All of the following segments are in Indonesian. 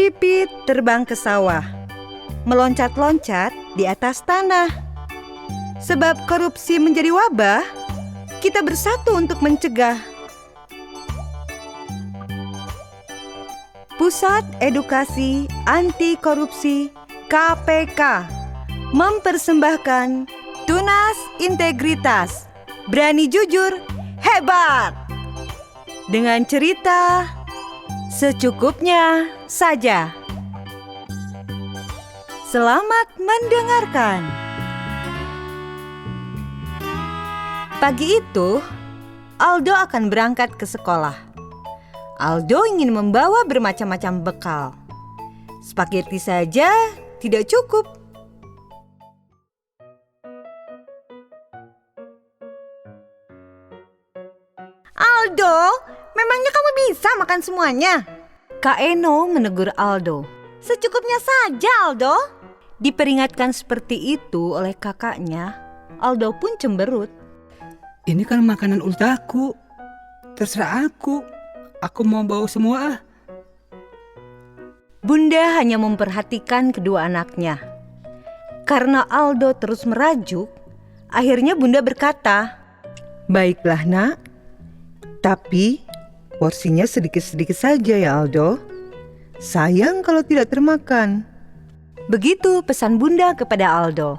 pipit terbang ke sawah, meloncat-loncat di atas tanah. Sebab korupsi menjadi wabah, kita bersatu untuk mencegah. Pusat Edukasi Anti Korupsi KPK mempersembahkan Tunas Integritas, Berani Jujur, Hebat, dengan cerita secukupnya saja. Selamat mendengarkan. Pagi itu, Aldo akan berangkat ke sekolah. Aldo ingin membawa bermacam-macam bekal. Spaghetti saja tidak cukup. Aldo, memangnya kamu bisa makan semuanya? Kak Eno menegur Aldo. Secukupnya saja, Aldo. Diperingatkan seperti itu oleh kakaknya, Aldo pun cemberut. Ini kan makanan ultaku. Terserah aku. Aku mau bawa semua. Bunda hanya memperhatikan kedua anaknya. Karena Aldo terus merajuk, akhirnya Bunda berkata, "Baiklah nak, tapi porsinya sedikit-sedikit saja ya Aldo. Sayang kalau tidak termakan." Begitu pesan Bunda kepada Aldo.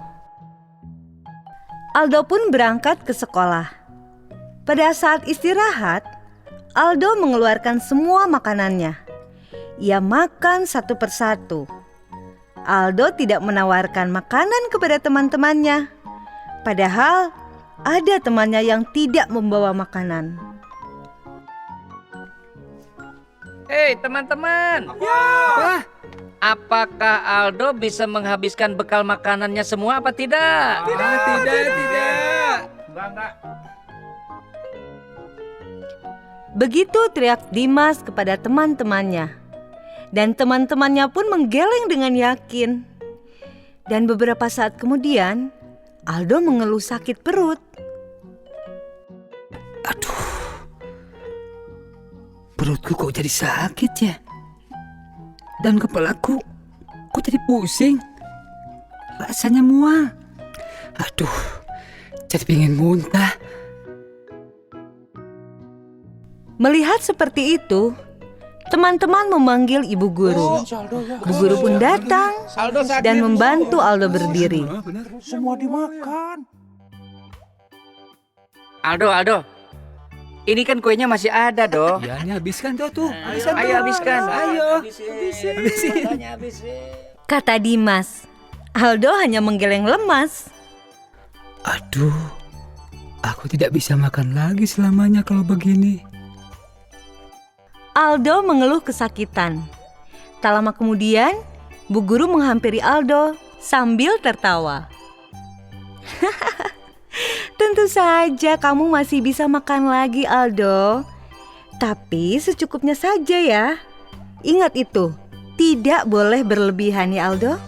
Aldo pun berangkat ke sekolah. Pada saat istirahat, Aldo mengeluarkan semua makanannya. Ia makan satu persatu. Aldo tidak menawarkan makanan kepada teman-temannya. Padahal ada temannya yang tidak membawa makanan. Hei teman-teman, Wah, apakah Aldo bisa menghabiskan bekal makanannya semua apa tidak? tidak. Enggak. Begitu teriak Dimas kepada teman-temannya. Dan teman-temannya pun menggeleng dengan yakin. Dan beberapa saat kemudian, Aldo mengeluh sakit perut. Aduh, perutku kok jadi sakit ya? Dan kepalaku kok jadi pusing? Rasanya mual. Aduh, jadi pengen muntah. Melihat seperti itu, teman-teman memanggil ibu guru. Bu guru pun datang dan membantu Aldo berdiri. Semua dimakan. Aldo, ini kan kuenya masih ada doh. Ya, ini habiskan tuh. Ayo habiskan. Ayo. Habisin. Kata Dimas, Aldo hanya menggeleng lemas. Aduh, aku tidak bisa makan lagi selamanya kalau begini. Aldo mengeluh kesakitan. Tak lama kemudian, Bu Guru menghampiri Aldo sambil tertawa. Tentu saja kamu masih bisa makan lagi, Aldo. Tapi secukupnya saja ya. Ingat itu, tidak boleh berlebihan ya Aldo.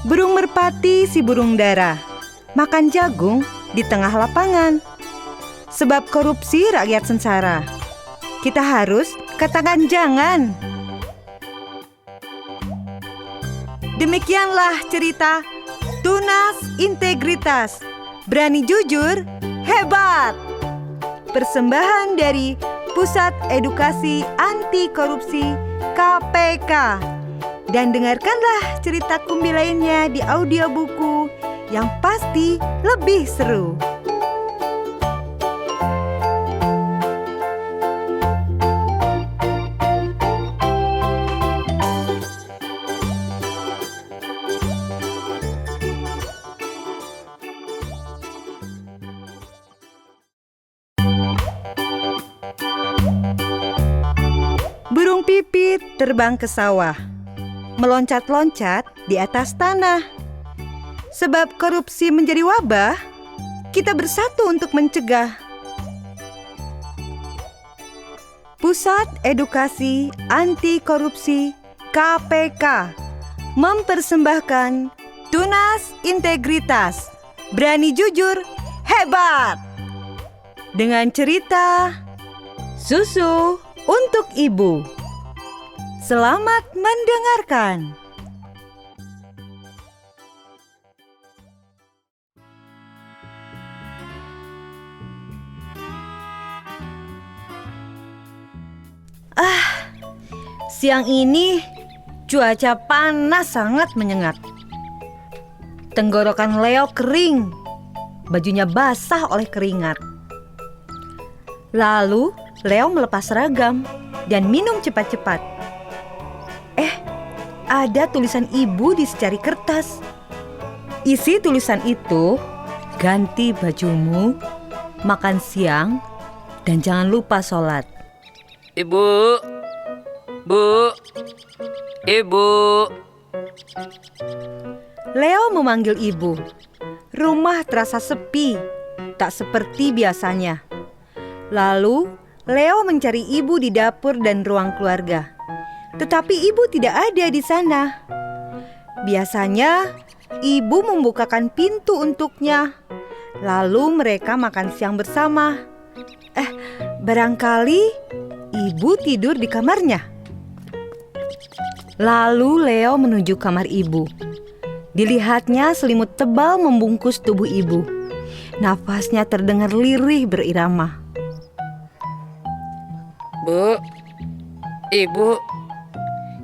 Burung merpati si burung dara makan jagung di tengah lapangan. Sebab korupsi rakyat sengsara. Kita harus katakan jangan. Demikianlah cerita Tunas Integritas, Berani Jujur, Hebat. Persembahan dari Pusat Edukasi Anti Korupsi KPK. Dan dengarkanlah cerita Kumbi lainnya di audiobuku yang pasti lebih seru. Burung pipit terbang ke sawah, meloncat-loncat di atas tanah. Sebab korupsi menjadi wabah, kita bersatu untuk mencegah. Pusat Edukasi Anti Korupsi KPK mempersembahkan Tunas Integritas, Berani Jujur, Hebat, dengan cerita Susu untuk Ibu. Selamat mendengarkan. Siang ini cuaca panas sangat menyengat. Tenggorokan Leo kering, bajunya basah oleh keringat. Lalu Leo melepas seragam dan minum cepat-cepat. Ada tulisan ibu di secari kertas. Isi tulisan itu, ganti bajumu, makan siang, dan jangan lupa sholat. Ibu, Bu, Ibu. Leo memanggil ibu. Rumah terasa sepi, tak seperti biasanya. Lalu Leo mencari ibu di dapur dan ruang keluarga. Tetapi ibu tidak ada di sana. Biasanya ibu membukakan pintu untuknya. Lalu mereka makan siang bersama. Barangkali ibu tidur di kamarnya. Lalu Leo menuju kamar ibu. Dilihatnya selimut tebal membungkus tubuh ibu. Nafasnya terdengar lirih berirama. Bu,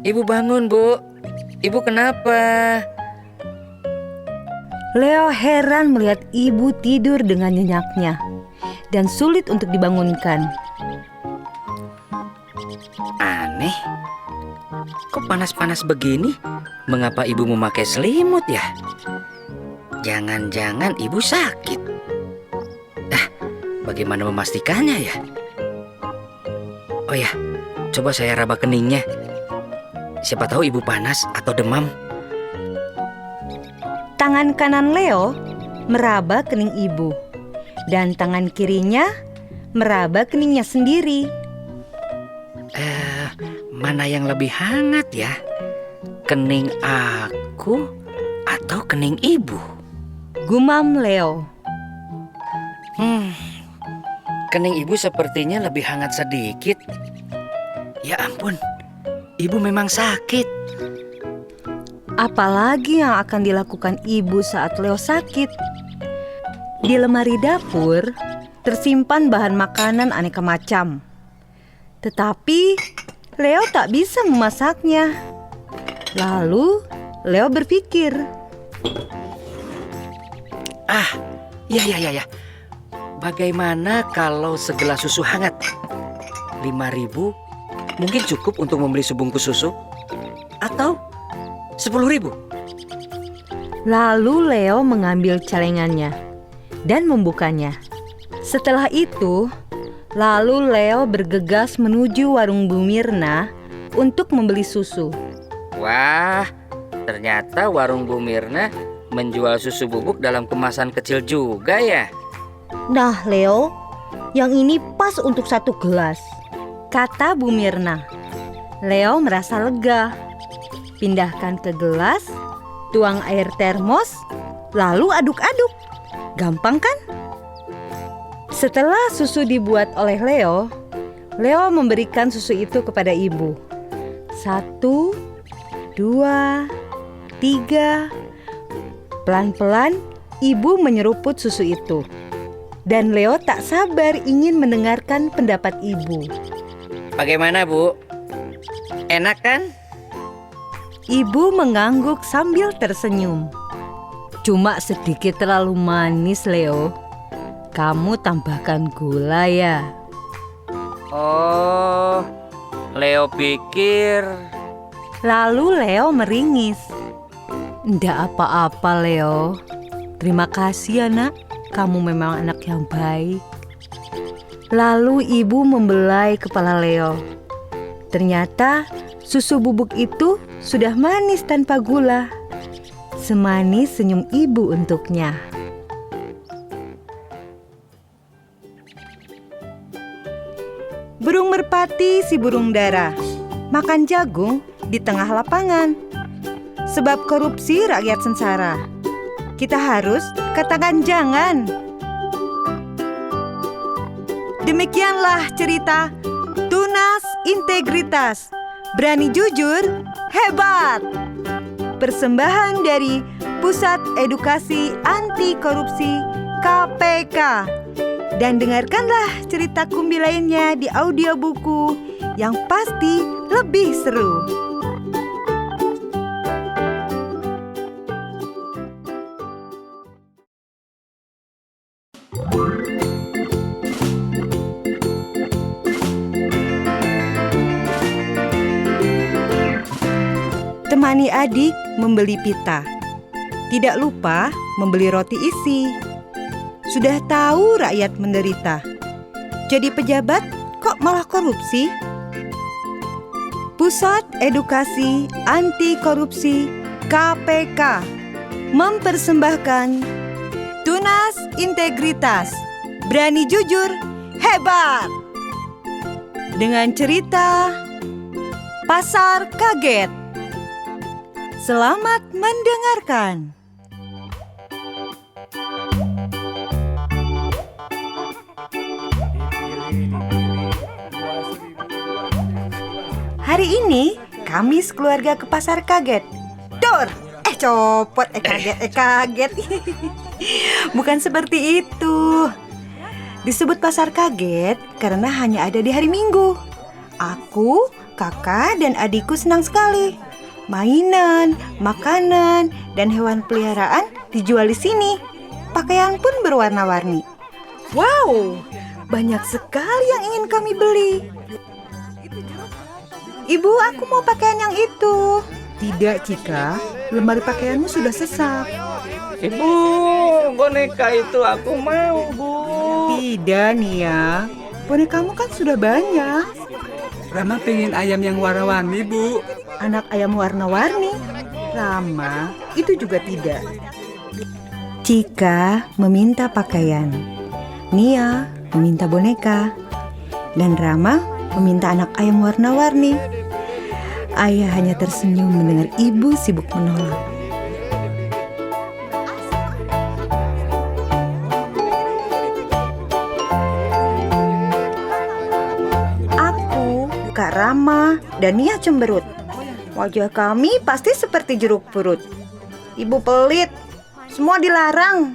Ibu bangun, Bu. Ibu kenapa? Leo heran melihat ibu tidur dengan nyenyaknya dan sulit untuk dibangunkan. Aneh. Kok panas-panas begini? Mengapa ibu memakai selimut ya? Jangan-jangan ibu sakit. Bagaimana memastikannya ya? Oh ya, coba saya raba keningnya. Siapa tahu ibu panas atau demam. Tangan kanan Leo meraba kening ibu dan tangan kirinya meraba keningnya sendiri. Mana yang lebih hangat ya? Kening aku atau kening ibu? Gumam Leo. Kening ibu sepertinya lebih hangat sedikit. Ya ampun, ibu memang sakit. Apalagi yang akan dilakukan ibu saat Leo sakit? Di lemari dapur tersimpan bahan makanan aneka macam. Tetapi Leo tak bisa memasaknya. Lalu Leo berpikir, Ya. Bagaimana kalau segelas susu hangat? 5.000 mungkin cukup untuk membeli sebungkus susu? Atau 10.000? Lalu Leo mengambil celengannya dan membukanya. Setelah itu, lalu Leo bergegas menuju warung Bu Mirna untuk membeli susu. Wah, ternyata warung Bu Mirna menjual susu bubuk dalam kemasan kecil juga ya. Nah Leo, yang ini pas untuk 1 gelas, kata Bu Mirna. Leo merasa lega. Pindahkan ke gelas, tuang air termos, lalu aduk-aduk. Gampang kan? Setelah susu dibuat oleh Leo, Leo memberikan susu itu kepada ibu. 1, 2, 3. Pelan-pelan ibu menyeruput susu itu. Dan Leo tak sabar ingin mendengarkan pendapat ibu. Bagaimana, Bu? Enak kan? Ibu mengangguk sambil tersenyum. Cuma sedikit terlalu manis, Leo. Kamu tambahkan gula ya. Oh, Leo pikir. Lalu Leo meringis. Ndak apa-apa, Leo. Terima kasih ya, Nak. Kamu memang anak yang baik. Lalu ibu membelai kepala Leo. Ternyata susu bubuk itu sudah manis tanpa gula. Semanis senyum ibu untuknya. Burung merpati si burung dara makan jagung di tengah lapangan. Sebab korupsi rakyat sengsara, kita harus katakan jangan. Demikianlah cerita Tunas Integritas Berani jujur, hebat! Persembahan dari Pusat Edukasi Anti Korupsi KPK. Dan dengarkanlah cerita Kumbi lainnya di audiobuku yang pasti lebih seru. Temani adik membeli pita. Tidak lupa membeli roti isi. Sudah tahu rakyat menderita. Jadi pejabat kok malah korupsi? Pusat Edukasi Anti Korupsi KPK mempersembahkan Tunas Integritas, Berani Jujur, Hebat. Dengan cerita Pasar Kaget. Selamat mendengarkan. Hari ini kami sekeluarga ke pasar kaget. Dor, copot, kaget. Bukan seperti itu. Disebut pasar kaget karena hanya ada di hari Minggu. Aku, kakak, dan adikku senang sekali. Mainan, makanan, dan hewan peliharaan dijual di sini. Pakaian pun berwarna-warni. Wow, banyak sekali yang ingin kami beli. Ibu, aku mau pakaian yang itu. Tidak, Cika. Lemari pakaianmu sudah sesak. Ibu, boneka itu aku mau, Bu. Tidak, Nia. Bonekamu kan sudah banyak. Rama pengen ayam yang warna-warni, Bu. Anak ayam warna-warni. Rama, itu juga tidak. Cika meminta pakaian, Nia meminta boneka, dan Rama meminta anak ayam warna-warni. Ayah hanya tersenyum mendengar ibu sibuk menolak. Aku, Kak Rama, dan Nia cemberut. Wajah kami pasti seperti jeruk purut. Ibu pelit, semua dilarang.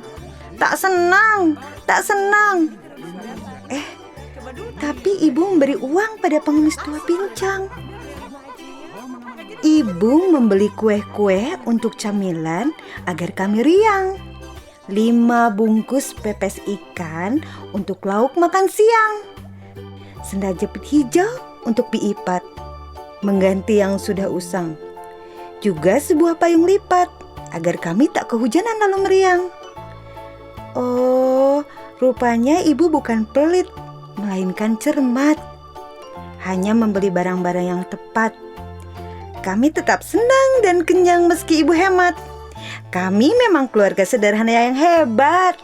Tak senang. Tapi ibu memberi uang pada pengemis tua pincang. Ibu membeli kue-kue untuk camilan agar kami riang. 5 bungkus pepes ikan untuk lauk makan siang. Sendal jepit hijau untuk piipat, mengganti yang sudah usang. Juga sebuah payung lipat agar kami tak kehujanan lalu meriang. Oh, rupanya ibu bukan pelit, melainkan cermat. Hanya membeli barang-barang yang tepat. Kami tetap senang dan kenyang meski ibu hemat. Kami memang keluarga sederhana yang hebat.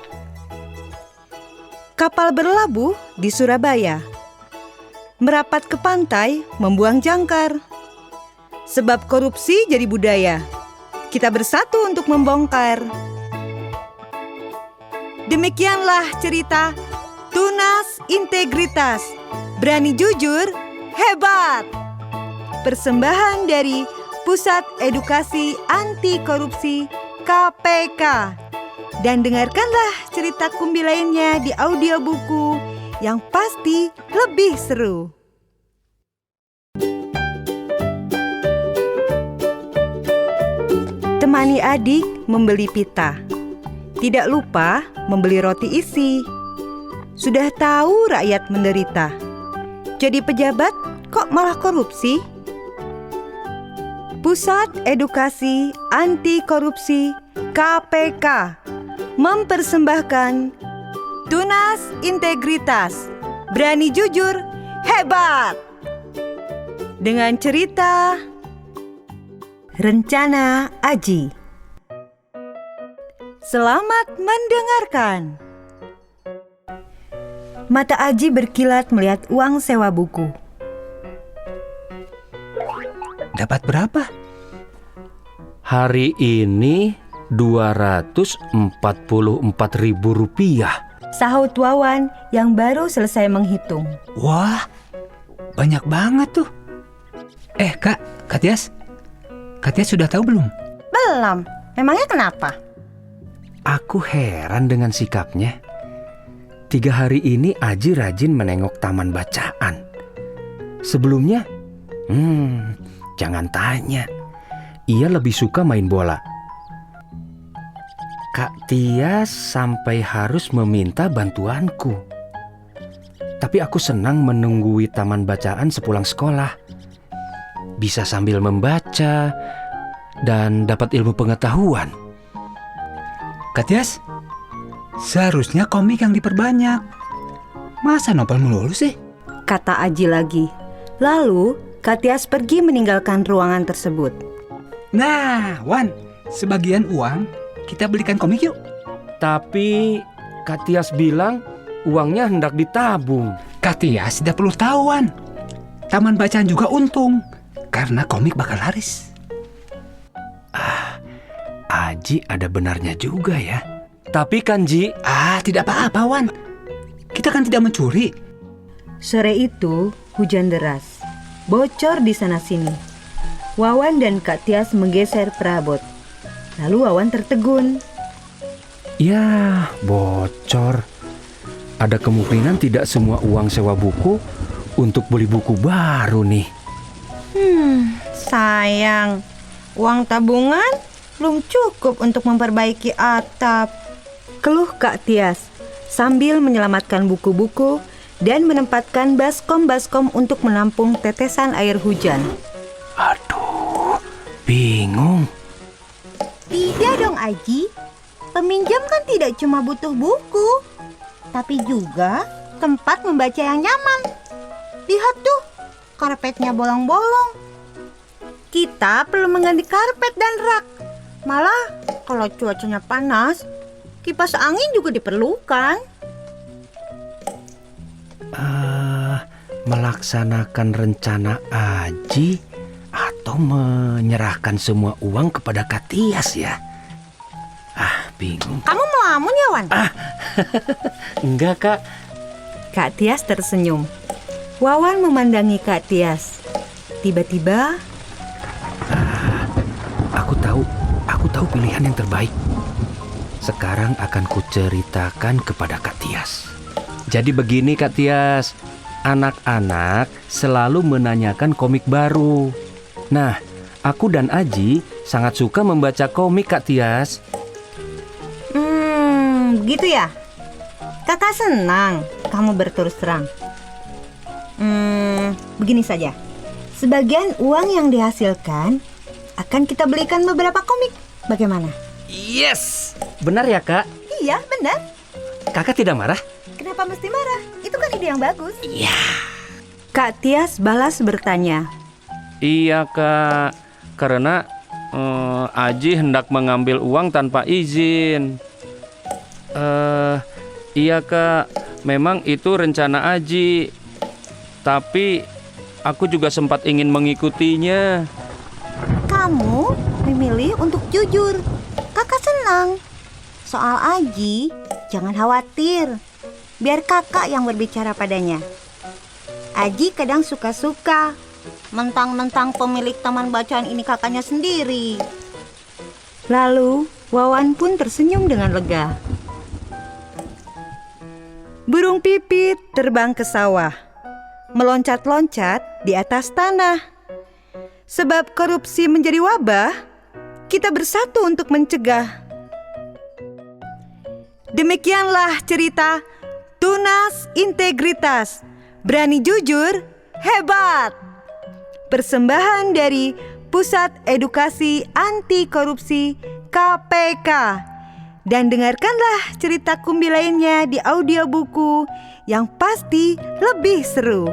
Kapal berlabuh di Surabaya. Merapat ke pantai membuang jangkar. Sebab korupsi jadi budaya. Kita bersatu untuk membongkar. Demikianlah cerita Tunas Integritas, Berani Jujur, Hebat. Persembahan dari Pusat Edukasi Anti Korupsi KPK. Dan dengarkanlah cerita Kumbi lainnya di audiobuku yang pasti lebih seru. Temani adik membeli pita. Tidak lupa membeli roti isi. Sudah tahu rakyat menderita. Jadi pejabat kok malah korupsi? Pusat Edukasi Anti Korupsi KPK mempersembahkan Tunas Integritas, Berani Jujur, Hebat. Dengan cerita Rencana Aji. Selamat mendengarkan. Mata Aji berkilat melihat uang sewa buku. Dapat berapa? Hari ini 244.000 rupiah. Sahut Wawan yang baru selesai menghitung. Wah, banyak banget tuh. Kak Tias? Kak Tias sudah tahu belum? Belum. Memangnya kenapa? Aku heran dengan sikapnya. 3 hari ini Aji rajin menengok taman bacaan. Sebelumnya, jangan tanya. Ia lebih suka main bola. Kak Tias sampai harus meminta bantuanku. Tapi aku senang menunggui taman bacaan sepulang sekolah. Bisa sambil membaca dan dapat ilmu pengetahuan. Kak Tias, seharusnya komik yang diperbanyak. Masa novel melulu sih? Kata Aji lagi. Lalu Kak Tias pergi meninggalkan ruangan tersebut. Nah, Wan, sebagian uang kita belikan komik yuk. Tapi Kak Tias bilang uangnya hendak ditabung. Kak Tias tidak perlu tahu, Wan. Taman bacaan juga untung, karena komik bakal laris. Aji ada benarnya juga ya. Tapi kan Ji, Tidak apa-apa, Wan. Kita kan tidak mencuri. Sore itu hujan deras, bocor di sana-sini. Wawan dan Kak Tias menggeser perabot. Lalu Wawan tertegun. ya bocor. Ada kemungkinan tidak semua uang sewa buku untuk beli buku baru nih. Sayang, uang tabungan belum cukup untuk memperbaiki atap. Keluh Kak Tias sambil menyelamatkan buku-buku dan menempatkan baskom-baskom untuk menampung tetesan air hujan. Aduh, bingung. Tidak dong Aji, peminjam kan tidak cuma butuh buku, tapi juga tempat membaca yang nyaman. Lihat tuh, karpetnya bolong-bolong. Kita perlu mengganti karpet dan rak. Malah kalau cuacanya panas, kipas angin juga diperlukan. Melaksanakan rencana Aji atau menyerahkan semua uang kepada Kak Tias ya? Bingung. Kamu melamun ya Wan? Enggak Kak. Kak Tias tersenyum. Wawan memandangi Kak Tias. Tiba-tiba, Aku tahu pilihan yang terbaik. Sekarang akan kuceritakan kepada Kak Tias. Jadi begini Kak Tias, anak-anak selalu menanyakan komik baru. Nah, aku dan Aji sangat suka membaca komik Kak Tias. Begitu ya? Kakak senang kamu berterus terang. Begini saja. Sebagian uang yang dihasilkan akan kita belikan beberapa komik. Bagaimana? Yes, benar ya Kak? Iya, benar. Kakak tidak marah? Kenapa mesti marah? Itu kan ide yang bagus. Kak Tias balas bertanya. Iya Kak, karena Aji hendak mengambil uang tanpa izin. Iya Kak, memang itu rencana Aji. Tapi aku juga sempat ingin mengikutinya. Kamu memilih untuk jujur. Kakak senang. Soal Aji, jangan khawatir. Biar kakak yang berbicara padanya. Aji kadang suka-suka. Mentang-mentang pemilik taman bacaan ini kakaknya sendiri. Lalu Wawan pun tersenyum dengan lega. Burung pipit terbang ke sawah, meloncat-loncat di atas tanah. Sebab korupsi menjadi wabah, kita bersatu untuk mencegah. Demikianlah cerita Tunas Integritas, Berani Jujur, Hebat. Persembahan dari Pusat Edukasi Anti Korupsi KPK. Dan dengarkanlah cerita Kumbi lainnya di audiobuku yang pasti lebih seru.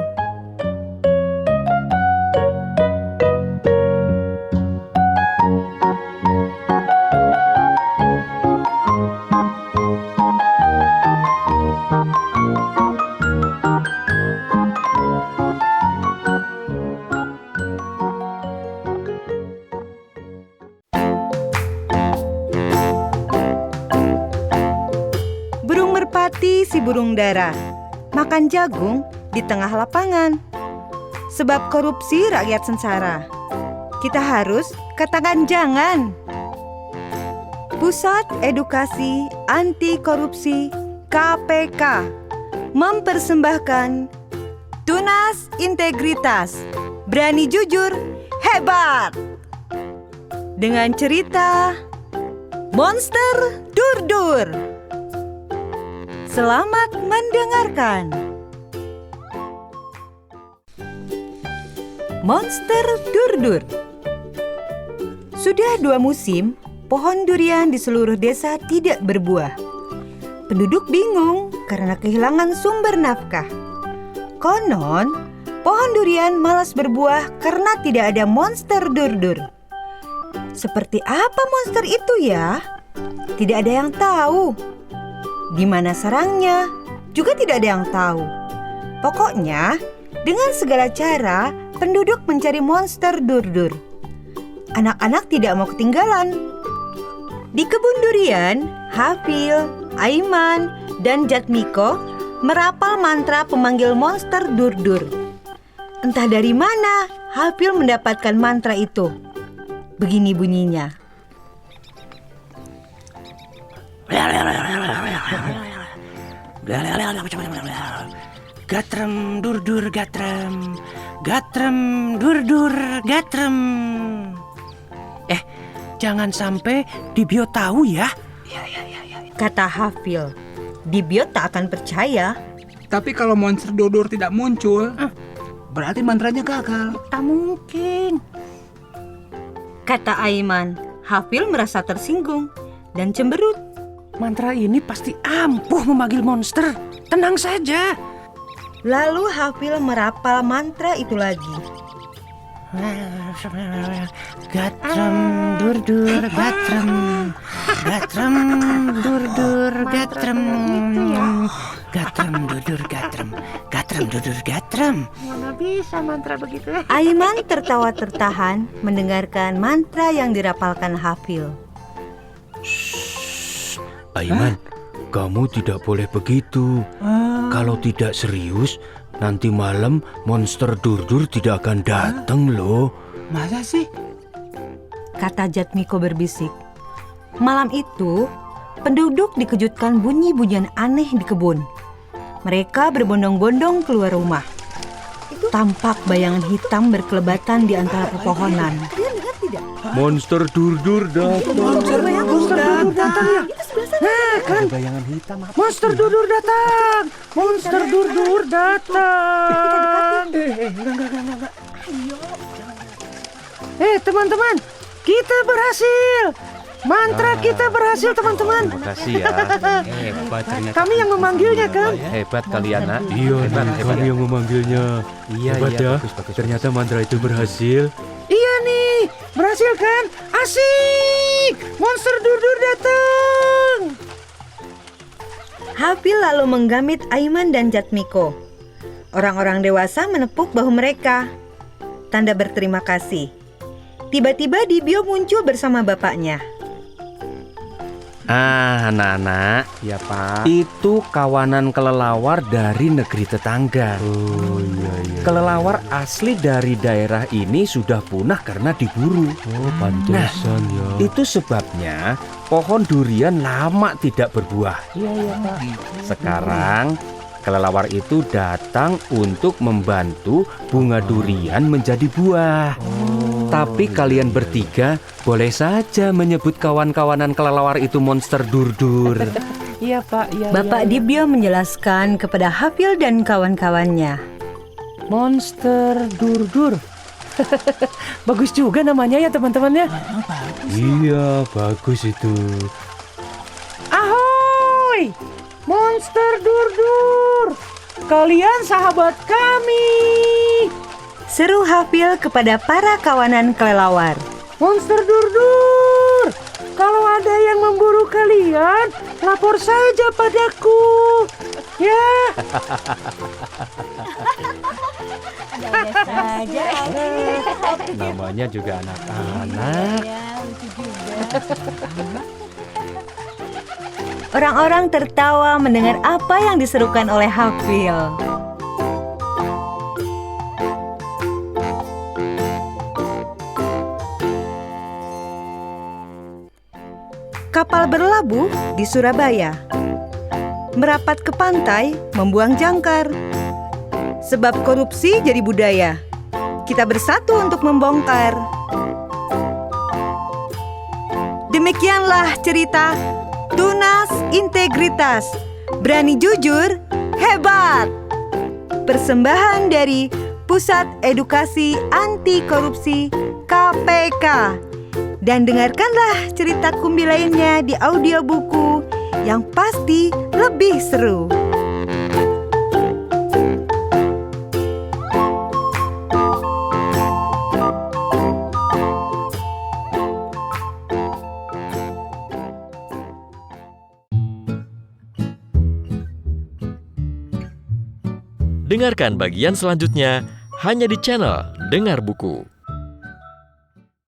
Si burung dara makan jagung di tengah lapangan. sebab korupsi rakyat sengsara. Kita harus katakan jangan. Pusat Edukasi Anti Korupsi KPK mempersembahkan Tunas Integritas, Berani Jujur, Hebat, dengan cerita Monster Durdur. Selamat mendengarkan. Monster Durdur. Sudah 2 musim, pohon durian di seluruh desa tidak berbuah. Penduduk bingung karena kehilangan sumber nafkah. Konon, pohon durian malas berbuah karena tidak ada monster durdur. Seperti apa monster itu ya? Tidak ada yang tahu. Di mana sarangnya? Juga tidak ada yang tahu. Pokoknya, dengan segala cara, penduduk mencari monster durdur. Anak-anak tidak mau ketinggalan. Di kebun durian, Hafil, Aiman, dan Jatmiko merapal mantra pemanggil monster durdur. Entah dari mana Hafil mendapatkan mantra itu. Begini bunyinya. Gatrem durdur gatrem, gatrem durdur gatrem. Jangan sampai Dibio tahu ya. Kata Hafil. Dibio tak akan percaya. Tapi kalau monster durdur tidak muncul, berarti mantranya gagal. Tak mungkin. Kata Aiman. Hafil merasa tersinggung dan cemberut. Mantra ini pasti ampuh memanggil monster. Tenang saja. Lalu Hafil merapal mantra itu lagi. Gatrem durdur gatrem, gatrem durdur gatrem, gatrem durdur gatrem, gatrem durdur gatrem. Mana bisa mantra begitu? Aiman tertawa tertahan mendengarkan mantra yang dirapalkan Hafil. Aiman, kamu tidak boleh begitu. Kalau tidak serius, nanti malam monster durdur tidak akan datang loh. Masa sih? Kata Jatmiko berbisik. Malam itu, penduduk dikejutkan bunyi-bunyian aneh di kebun. Mereka berbondong-bondong keluar rumah. Tampak bayangan hitam berkelebatan di antara pepohonan. Monster durdur datang. Monster durdur datang. Bayangan hitam apa? Monster durdur datang. Monster durdur datang. Enggak. Teman-teman, kita berhasil. Mantra kita berhasil, teman-teman. Makasih ya. Hebat ternyata. Kami yang memanggilnya kan? Hebat kalian, Nak. Iya, hebat, hebat. yang memanggilnya. Iya, iya, bagus. Ternyata mantra itu berhasil. Iya nih, berhasil kan? Asik! Monster durdur datang. Hafil lalu menggamit Aiman dan Jatmiko. Orang-orang dewasa menepuk bahu mereka. Tanda berterima kasih. Tiba-tiba Dibio muncul bersama bapaknya. Anak-anak, Ya, Pak. itu kawanan kelelawar dari negeri tetangga. Oh, iya. Kelelawar asli dari daerah ini sudah punah karena diburu. Oh, pantesan ya. Itu sebabnya pohon durian lama tidak berbuah. Iya, Pak. Sekarang kelelawar itu datang untuk membantu bunga durian menjadi buah. Tapi kalian bertiga boleh saja menyebut kawan-kawanan kelelawar itu monster durdur. Iya, Pak. Iya. Bapak Dibio menjelaskan kepada Hafil dan kawan-kawannya. Monster durdur. Bagus juga namanya ya teman-teman ya. Iya, bagus itu. Ahoy! Monster durdur. Kalian sahabat kami. Seru Hafil kepada para kawanan kelelawar. Monster durdur. Kalau ada yang memburu kalian, lapor saja padaku. Ya. Namanya juga anak-anak. Orang-orang tertawa mendengar apa yang diserukan oleh Hafil. Kapal berlabuh di Surabaya. Merapat ke pantai membuang jangkar. Sebab korupsi jadi budaya. Kita bersatu untuk membongkar. Demikianlah cerita Tunas Integritas. Berani jujur, hebat. Persembahan dari Pusat Edukasi Anti Korupsi KPK. Dan dengarkanlah cerita Kumbi lainnya di audiobuku yang pasti lebih seru. Dengarkan bagian selanjutnya hanya di channel Dengar Buku.